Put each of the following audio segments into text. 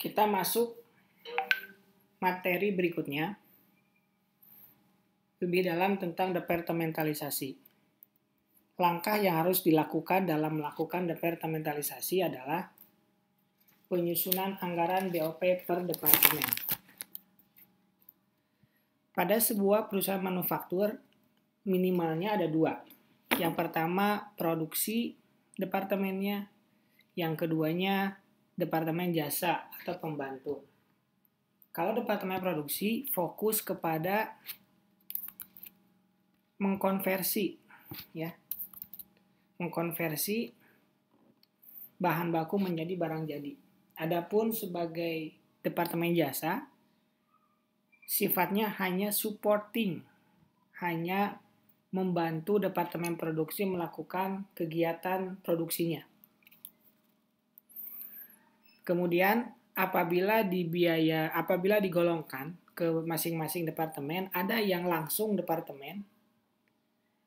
Kita masuk materi berikutnya, lebih dalam tentang departementalisasi. Langkah yang harus dilakukan dalam melakukan departementalisasi adalah penyusunan anggaran BOP per departemen. Pada sebuah perusahaan manufaktur, minimalnya ada dua. Yang pertama, produksi departemennya. Yang keduanya, departemen jasa atau pembantu. Kalau departemen produksi, fokus kepada mengkonversi bahan baku menjadi barang jadi. Adapun sebagai departemen jasa, sifatnya hanya supporting, hanya membantu departemen produksi melakukan kegiatan produksinya. Kemudian apabila digolongkan ke masing-masing departemen, ada yang langsung departemen,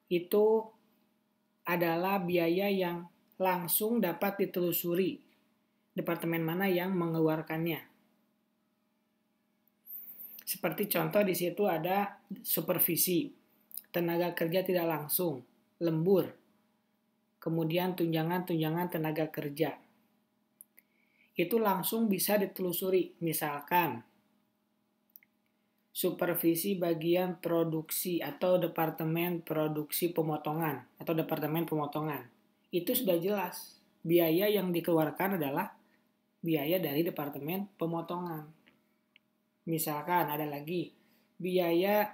itu adalah biaya yang langsung dapat ditelusuri departemen mana yang mengeluarkannya. Seperti contoh di situ ada supervisi, tenaga kerja tidak langsung, lembur, kemudian tunjangan tenaga kerja. Itu langsung bisa ditelusuri, misalkan supervisi bagian produksi atau departemen produksi pemotongan atau departemen pemotongan. Itu sudah jelas, biaya yang dikeluarkan adalah biaya dari departemen pemotongan. Misalkan ada lagi biaya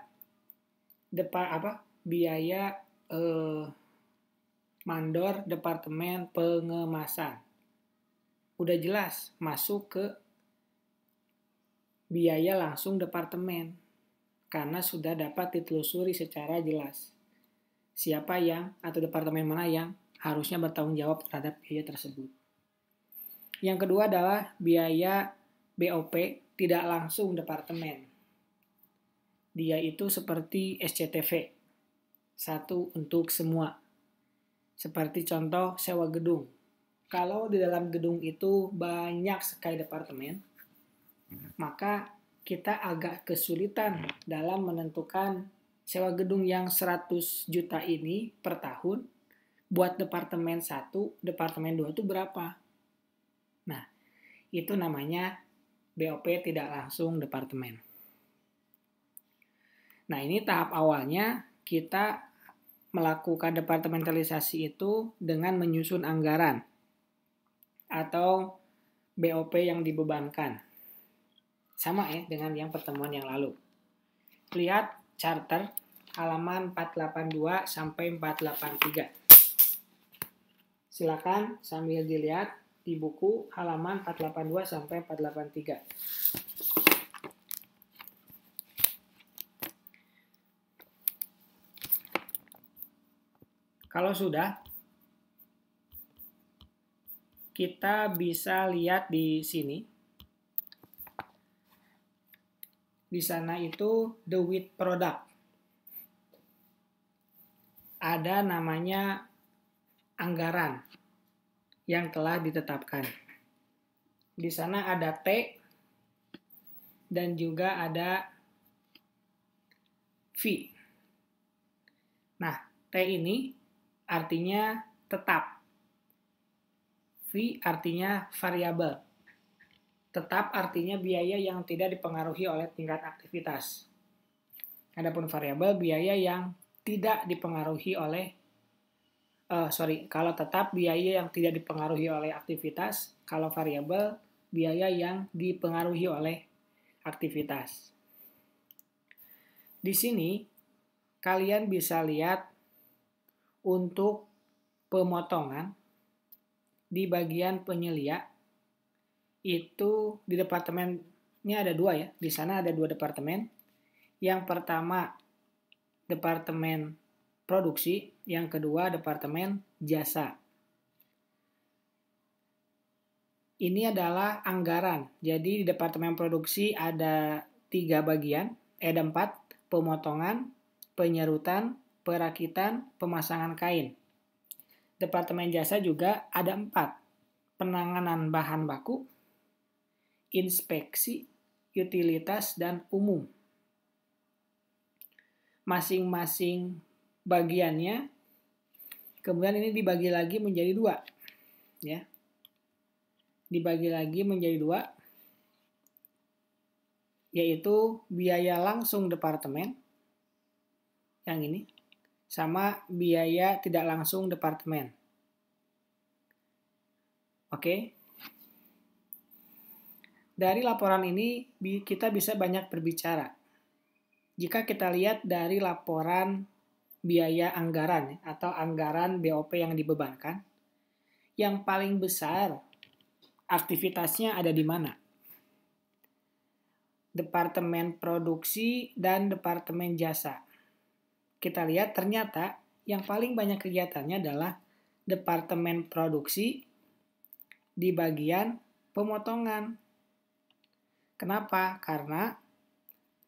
mandor departemen pengemasan. Udah jelas masuk ke biaya langsung departemen karena sudah dapat ditelusuri secara jelas siapa yang atau departemen mana yang harusnya bertanggung jawab terhadap biaya tersebut. Yang kedua adalah biaya BOP tidak langsung departemen. Dia itu seperti SCTV, satu untuk semua. Seperti contoh sewa gedung. Kalau di dalam gedung itu banyak sekali departemen, maka kita agak kesulitan dalam menentukan sewa gedung yang 100 juta ini per tahun buat departemen 1, departemen 2 itu berapa. Nah, itu namanya BOP tidak langsung departemen. Nah, ini tahap awalnya kita melakukan departementalisasi itu dengan menyusun anggaran atau BOP yang dibebankan. Sama ya dengan yang pertemuan yang lalu. Lihat charter halaman 482 sampai 483. Silakan sambil dilihat di buku halaman 482 sampai 483. Kalau sudah, kita bisa lihat di sini. Di sana itu the with product. Ada namanya anggaran yang telah ditetapkan. Di sana ada T dan juga ada V. Nah, T ini artinya tetap. V artinya variabel. Tetap artinya biaya yang tidak dipengaruhi oleh tingkat aktivitas. Adapun variabel biaya yang tidak dipengaruhi oleh kalau tetap biaya yang tidak dipengaruhi oleh aktivitas, kalau variabel biaya yang dipengaruhi oleh aktivitas. Di sini kalian bisa lihat untuk pemotongan di bagian penyelia itu di departemennya ada dua ya. Di sana ada dua departemen. Yang pertama departemen produksi, yang kedua departemen jasa. Ini adalah anggaran. Jadi di departemen produksi ada 3 bagian, ada 4, pemotongan, penyerutan, perakitan, pemasangan kain. Departemen jasa juga ada 4, penanganan bahan baku, inspeksi, utilitas, dan umum. Masing-masing bagiannya, kemudian ini dibagi lagi menjadi dua. Ya. Dibagi lagi menjadi dua, yaitu biaya langsung departemen, yang ini, sama biaya tidak langsung departemen. Oke. Dari laporan ini kita bisa banyak berbicara. Jika kita lihat dari laporan biaya anggaran atau anggaran BOP yang dibebankan, yang paling besar aktivitasnya ada di mana? Departemen produksi dan departemen jasa. Kita lihat ternyata yang paling banyak kegiatannya adalah departemen produksi di bagian pemotongan. Kenapa? Karena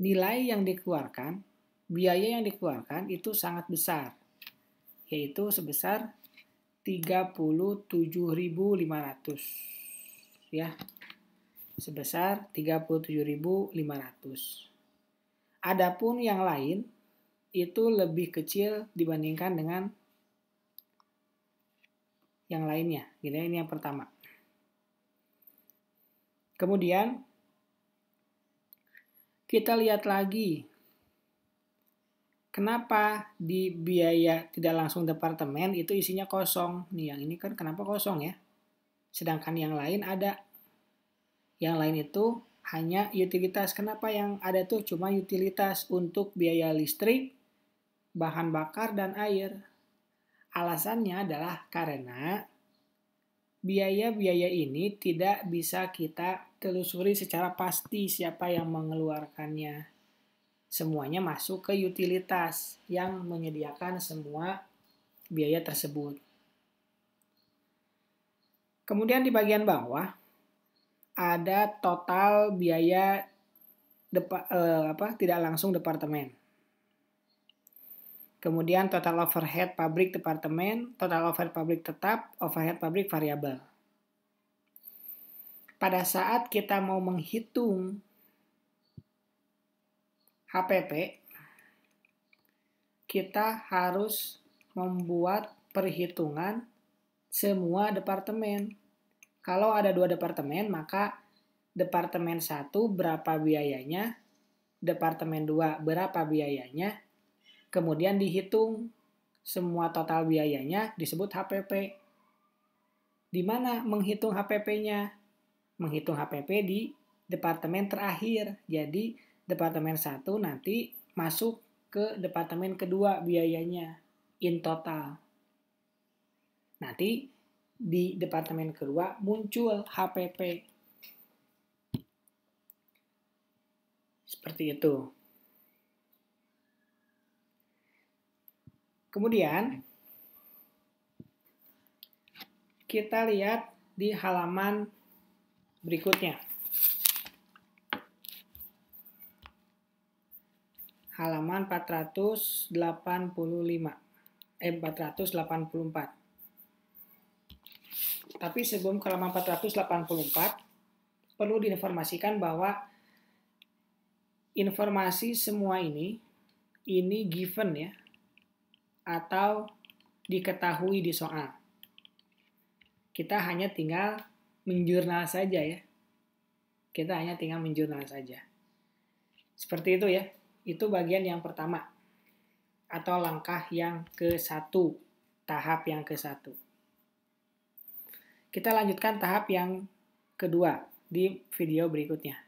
nilai yang dikeluarkan, biaya yang dikeluarkan itu sangat besar, yaitu sebesar 37.500. Ya. Sebesar 37.500. Adapun yang lain itu lebih kecil dibandingkan dengan yang lainnya. Gitu ya, ini yang pertama. Kemudian kita lihat lagi kenapa di biaya tidak langsung departemen itu isinya kosong. Nih yang ini kan kenapa kosong ya? Sedangkan yang lain ada. Yang lain itu hanya utilitas. Kenapa yang ada tuh cuma utilitas untuk biaya listrik, bahan bakar, dan air? Alasannya adalah karena biaya-biaya ini tidak bisa kita telusuri secara pasti siapa yang mengeluarkannya. Semuanya masuk ke utilitas yang menyediakan semua biaya tersebut. Kemudian di bagian bawah ada total biaya tidak langsung departemen. Kemudian total overhead pabrik departemen, total overhead pabrik tetap, overhead pabrik variabel. Pada saat kita mau menghitung HPP, kita harus membuat perhitungan semua departemen. Kalau ada 2 departemen, maka departemen 1 berapa biayanya, departemen 2 berapa biayanya, kemudian dihitung semua total biayanya disebut HPP. Di mana menghitung HPP-nya? Menghitung HPP di departemen terakhir. Jadi departemen 1 nanti masuk ke departemen kedua biayanya in total. Nanti di departemen kedua muncul HPP. Seperti itu. Kemudian kita lihat di halaman berikutnya. Halaman 484. Tapi sebelum ke halaman 484, perlu diinformasikan bahwa informasi semua ini given ya, atau diketahui di soal. Kita hanya tinggal menjurnal saja ya. Kita hanya tinggal menjurnal saja. Seperti itu ya. Itu bagian yang pertama. Atau langkah yang ke-1. Tahap yang ke-1. Kita lanjutkan tahap yang kedua di video berikutnya.